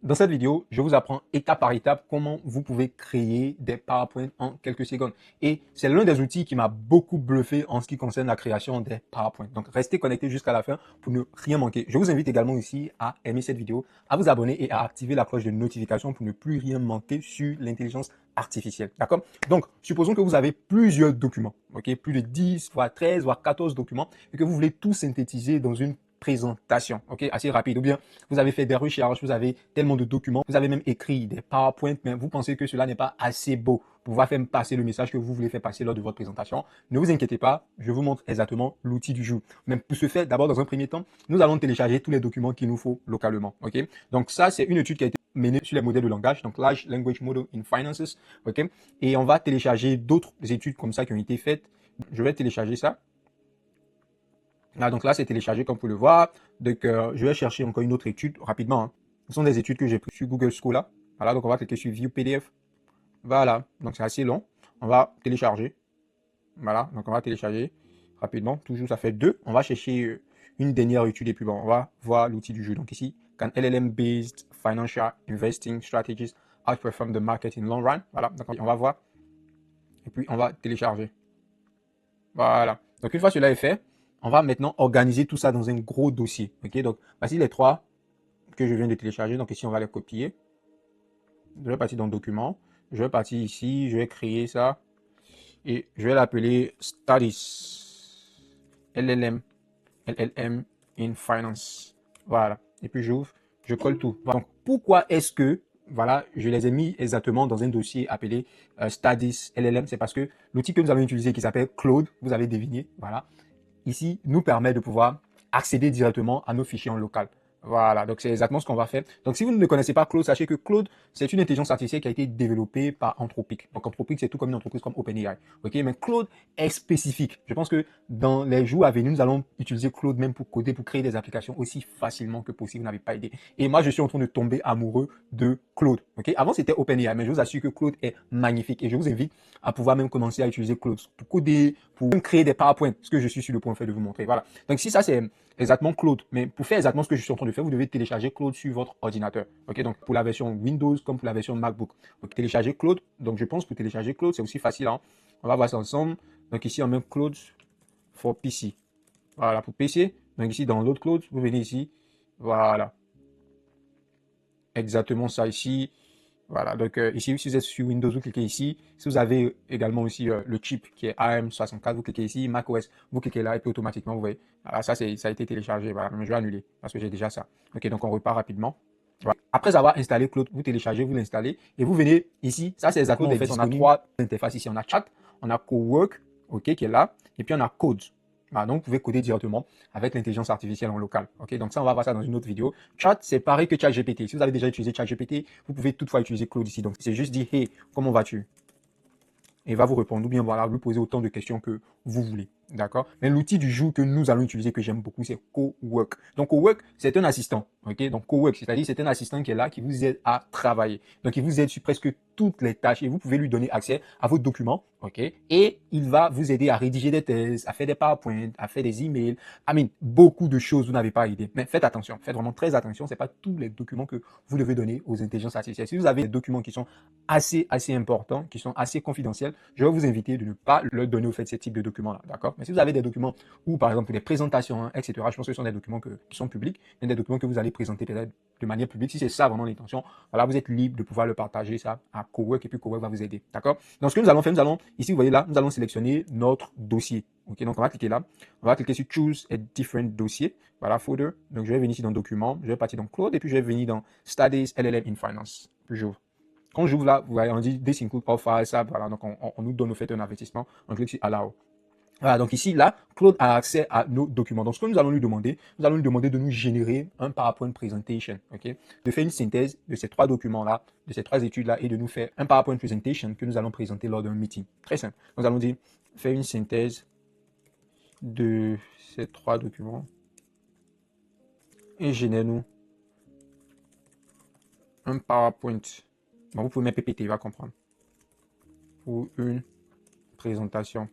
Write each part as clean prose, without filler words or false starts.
Dans cette vidéo, je vous apprends étape par étape comment vous pouvez créer des PowerPoint en quelques secondes. Et c'est l'un des outils qui m'a beaucoup bluffé en ce qui concerne la création des PowerPoint. Donc, restez connectés jusqu'à la fin pour ne rien manquer. Je vous invite également ici à aimer cette vidéo, à vous abonner et à activer la cloche de notification pour ne plus rien manquer sur l'intelligence artificielle. D'accord? Donc, supposons que vous avez plusieurs documents, ok? Plus de 10, voire 13, voire 14 documents et que vous voulez tout synthétiser dans une présentation, ok, assez rapide. Ou bien vous avez fait des recherches, vous avez tellement de documents, vous avez même écrit des PowerPoint, mais vous pensez que cela n'est pas assez beau pour pouvoir faire passer le message que vous voulez faire passer lors de votre présentation. Ne vous inquiétez pas, je vous montre exactement l'outil du jour. Mais pour ce faire, d'abord, dans un premier temps, nous allons télécharger tous les documents qu'il nous faut localement, ok. Donc ça, c'est une étude qui a été menée sur les modèles de langage, donc Large Language Model in Finances, ok. Et on va télécharger d'autres études comme ça qui ont été faites. Je vais télécharger ça. Ah, donc là, c'est téléchargé comme vous pouvez le voir. Donc, je vais chercher encore une autre étude rapidement, hein. Ce sont des études que j'ai prises sur Google Scholar. Voilà, donc on va cliquer sur View PDF. Voilà, donc c'est assez long. On va télécharger. Voilà, donc on va télécharger rapidement. Toujours, ça fait deux. On va chercher une dernière étude et puis bon, on va voir l'outil du jeu. Donc ici, Can LLM-based financial investing strategies outperform the market in long run? Voilà, donc on va voir. Et puis on va télécharger. Voilà. Donc une fois cela est fait, on va maintenant organiser tout ça dans un gros dossier. Ok, donc voici les trois que je viens de télécharger. Donc ici, on va les copier. Je vais partir dans Document. Je vais partir ici. Je vais créer ça. Et je vais l'appeler Studies. LLM. LLM in Finance. Voilà. Et puis j'ouvre. Je colle tout. Donc pourquoi est-ce que voilà, je les ai mis exactement dans un dossier appelé Studies LLM? C'est parce que l'outil que nous allons utiliser qui s'appelle Claude, vous avez deviné, voilà, ici nous permet de pouvoir accéder directement à nos fichiers en local. Voilà, donc c'est exactement ce qu'on va faire. Donc si vous ne connaissez pas Claude, sachez que Claude, c'est une intelligence artificielle qui a été développée par Anthropic. Donc Anthropic, c'est tout comme une entreprise comme OpenAI. Ok, mais Claude est spécifique. Je pense que dans les jours à venir, nous allons utiliser Claude même pour coder, pour créer des applications aussi facilement que possible. Vous n'avez pas idée. Et moi, je suis en train de tomber amoureux de Claude. Ok, avant c'était OpenAI, mais je vous assure que Claude est magnifique. Et je vous invite à pouvoir même commencer à utiliser Claude pour coder, pour même créer des PowerPoint, ce que je suis sur le point de vous montrer. Voilà. Donc si ça c'est exactement Claude, mais pour faire exactement ce que je suis en train de faire, vous devez télécharger Claude sur votre ordinateur. Ok, donc pour la version Windows comme pour la version MacBook. Donc télécharger Claude. Donc je pense que télécharger Claude c'est aussi facile, hein. On va voir ça ensemble. Donc ici on met Claude for PC. Voilà pour PC. Donc ici dans l'autre Claude, vous venez ici. Voilà. Exactement ça ici. Voilà, donc ici, si vous êtes sur Windows, vous cliquez ici. Si vous avez également aussi le chip qui est AM64, vous cliquez ici. macOS, vous cliquez là et puis automatiquement, vous voyez. Voilà, ça, ça a été téléchargé. Voilà, mais je vais annuler parce que j'ai déjà ça. Ok, donc on repart rapidement. Voilà. Après avoir installé Claude, vous téléchargez, vous l'installez et vous venez ici. Ça, c'est exactement en fait. On a trois interfaces ici. On a Chat, on a Cowork, ok, qui est là, et puis on a Code. Voilà, donc vous pouvez coder directement avec l'intelligence artificielle en local. Ok, donc ça, on va voir ça dans une autre vidéo. Chat, c'est pareil que ChatGPT. Si vous avez déjà utilisé ChatGPT, vous pouvez toutefois utiliser Claude ici. Donc c'est juste dire, hey, comment vas-tu? Et il va vous répondre, ou bien voilà, lui poser autant de questions que vous voulez. D'accord? Mais l'outil du jour que nous allons utiliser, que j'aime beaucoup, c'est Cowork. Donc Cowork, c'est un assistant. Ok? Donc Cowork, c'est-à-dire c'est un assistant qui est là, qui vous aide à travailler. Donc il vous aide sur presque toutes les tâches et vous pouvez lui donner accès à vos documents. Ok? Et il va vous aider à rédiger des thèses, à faire des PowerPoint, à faire des emails. I mean, beaucoup de choses, vous n'avez pas idée. Mais faites attention, faites vraiment très attention. C'est pas tous les documents que vous devez donner aux intelligences artificielles. Si vous avez des documents qui sont assez importants, qui sont assez confidentiels, je vais vous inviter de ne pas leur donner au fait ce type de documents-là, d'accord? Mais si vous avez des documents ou par exemple des présentations, hein, etc., je pense que ce sont des documents qui sont publics, mais des documents que vous allez présenter peut-être de manière publique. Si c'est ça vraiment l'intention, voilà, vous êtes libre de pouvoir le partager ça à Cowork et puis Cowork va vous aider, d'accord? Donc ce que nous allons faire, nous allons, ici vous voyez là, nous allons sélectionner notre dossier. Ok, donc on va cliquer là, on va cliquer sur Choose a different dossier, voilà, folder. Donc je vais venir ici dans Document, je vais partir dans Claude et puis je vais venir dans Studies LLM in Finance. Puis j'ouvre. Quand j'ouvre là, vous voyez, on dit This include all files, ça, voilà, donc on nous donne au fait un avertissement, on clique sur Allow. Voilà, donc ici, là, Claude a accès à nos documents. Donc, ce que nous allons lui demander de nous générer un PowerPoint presentation, ok? De faire une synthèse de ces trois documents-là, de ces trois études-là, et de nous faire un PowerPoint presentation que nous allons présenter lors d'un meeting. Très simple. Nous allons dire, faire une synthèse de ces trois documents et génère-nous un PowerPoint. Bon, vous pouvez mettre PPT, il va comprendre. Pour une présentation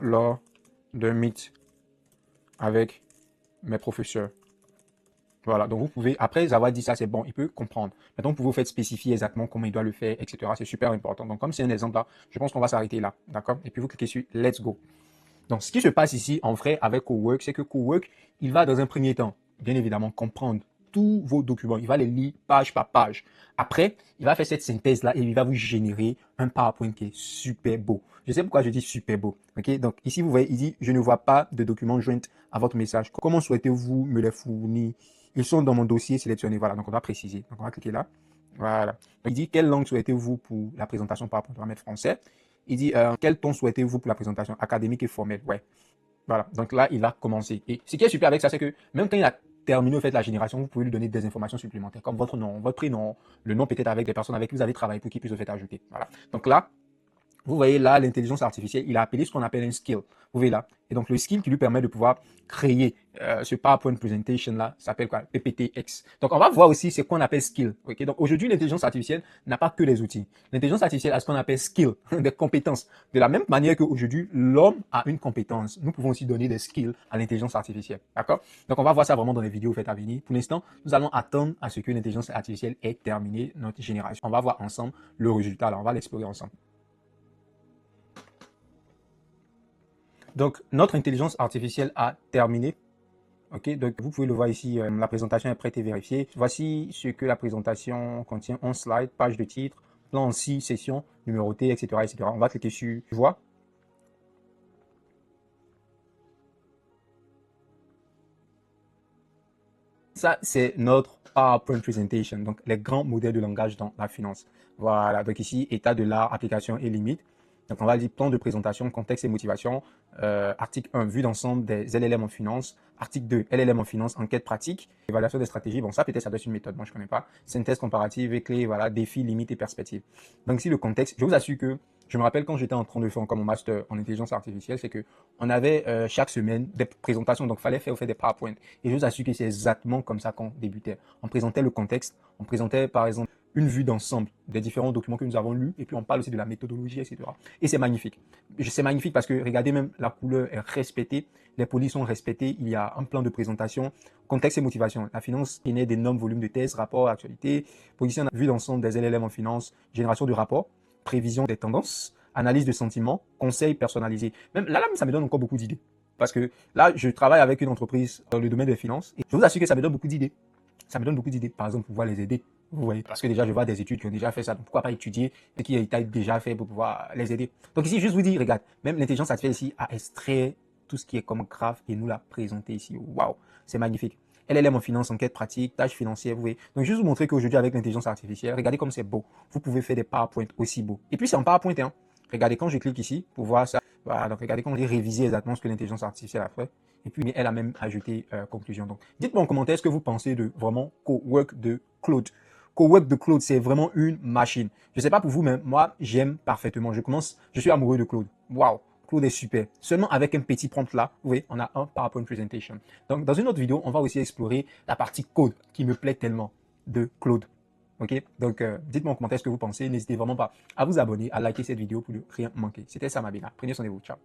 lors d'un meet avec mes professeurs. Voilà, donc vous pouvez, après avoir dit ça, c'est bon, il peut comprendre. Maintenant, vous pouvez vous faire spécifier exactement comment il doit le faire, etc. C'est super important. Donc, comme c'est un exemple là, je pense qu'on va s'arrêter là, d'accord? Et puis, vous cliquez sur Let's Go. Donc, ce qui se passe ici, en vrai, avec Cowork, c'est que Cowork, il va, dans un premier temps, bien évidemment, comprendre tous vos documents. Il va les lire page par page. Après, il va faire cette synthèse-là et il va vous générer un PowerPoint qui est super beau. Je sais pourquoi je dis super beau. Ok, donc ici, vous voyez, il dit, je ne vois pas de documents joints à votre message. Comment souhaitez-vous me les fournir? Ils sont dans mon dossier sélectionné. Voilà, donc on va préciser. Donc, on va cliquer là. Voilà. Donc, il dit, quelle langue souhaitez-vous pour la présentation PowerPoint? On va mettre français. Il dit, quel ton souhaitez-vous pour la présentation académique et formelle? Ouais. Voilà. Donc là, il va commencer. Et ce qui est super avec ça, c'est que même quand il a terminé au fait la génération, vous pouvez lui donner des informations supplémentaires, comme votre nom, votre prénom, le nom peut-être avec des personnes avec qui vous avez travaillé pour qu'ils puissent le faire ajouter. Voilà. Donc là, vous voyez là, l'intelligence artificielle, il a appelé ce qu'on appelle un skill. Vous voyez là. Et donc, le skill qui lui permet de pouvoir créer ce PowerPoint presentation là s'appelle quoi? PPTX. Donc, on va voir aussi ce qu'on appelle skill. Okay? Donc, aujourd'hui, l'intelligence artificielle n'a pas que les outils. L'intelligence artificielle a ce qu'on appelle skill, des compétences. De la même manière qu'aujourd'hui, l'homme a une compétence. Nous pouvons aussi donner des skills à l'intelligence artificielle. D'accord? Donc, on va voir ça vraiment dans les vidéos faites à venir. Pour l'instant, nous allons attendre à ce que l'intelligence artificielle ait terminé notre génération. On va voir ensemble le résultat. Là, on va l'explorer ensemble. Donc, notre intelligence artificielle a terminé. Ok, donc vous pouvez le voir ici, la présentation est prête et vérifiée. Voici ce que la présentation contient: 11 slides, page de titre, plan en 6 sessions, numéroté, etc., etc. On va cliquer sur Vois. Ça, c'est notre PowerPoint Presentation, donc les grands modèles de langage dans la finance. Voilà, donc ici, état de l'art, application et limite. Donc, on va dire plan de présentation, contexte et motivation. Article 1, vue d'ensemble des LLM en finance. Article 2, LLM en finance, enquête pratique. Évaluation des stratégies. Bon, ça, peut-être, ça doit être une méthode. Moi, je ne connais pas. Synthèse comparative et clé, voilà, défis, limites et perspectives. Donc, ici, le contexte, je vous assure que je me rappelle quand j'étais en train de faire encore mon master en intelligence artificielle, c'est que on avait chaque semaine des présentations, donc il fallait faire des PowerPoint. Et je vous assure que c'est exactement comme ça qu'on débutait. On présentait le contexte, on présentait par exemple une vue d'ensemble des différents documents que nous avons lus, et puis on parle aussi de la méthodologie, etc. Et c'est magnifique. C'est magnifique parce que regardez, même la couleur est respectée, les polices sont respectées, il y a un plan de présentation, contexte et motivation. La finance est née d'énormes volumes de thèses, rapports, actualités, position vue d'ensemble des LLM en finance, génération de rapports, prévision des tendances, analyse de sentiments, conseils personnalisés. Même là, ça me donne encore beaucoup d'idées. Parce que là, je travaille avec une entreprise dans le domaine des finances et je vous assure que ça me donne beaucoup d'idées. Ça me donne beaucoup d'idées, par exemple, pour pouvoir les aider. Vous voyez, parce que déjà, je vois des études qui ont déjà fait ça. Donc, pourquoi pas étudier ce qui a été déjà fait pour pouvoir les aider. Donc ici, juste vous dire, regarde, même l'intelligence artificielle ici a extrait tout ce qui est comme graphe et nous l'a présenté ici. Waouh, c'est magnifique. LLM en finance, enquête pratique, tâches financières, vous voyez. Donc, juste vous montrer qu'aujourd'hui, avec l'intelligence artificielle, regardez comme c'est beau. Vous pouvez faire des PowerPoint aussi beaux. Et puis, c'est en PowerPoint, hein. Regardez quand je clique ici pour voir ça. Voilà, donc regardez quand on est révisé exactement ce que l'intelligence artificielle a fait. Et puis, elle a même ajouté conclusion. Donc, dites-moi en commentaire ce que vous pensez de vraiment Cowork de Claude. Cowork de Claude, c'est vraiment une machine. Je ne sais pas pour vous, mais moi, j'aime parfaitement. Je suis amoureux de Claude. Waouh! Claude est super. Seulement avec un petit prompt là, vous voyez, on a un PowerPoint presentation. Donc, dans une autre vidéo, on va aussi explorer la partie code qui me plaît tellement de Claude. Ok? Donc, dites-moi en commentaire ce que vous pensez. N'hésitez vraiment pas à vous abonner, à liker cette vidéo pour ne rien manquer. C'était Sam Abena. Prenez soin de vous. Ciao.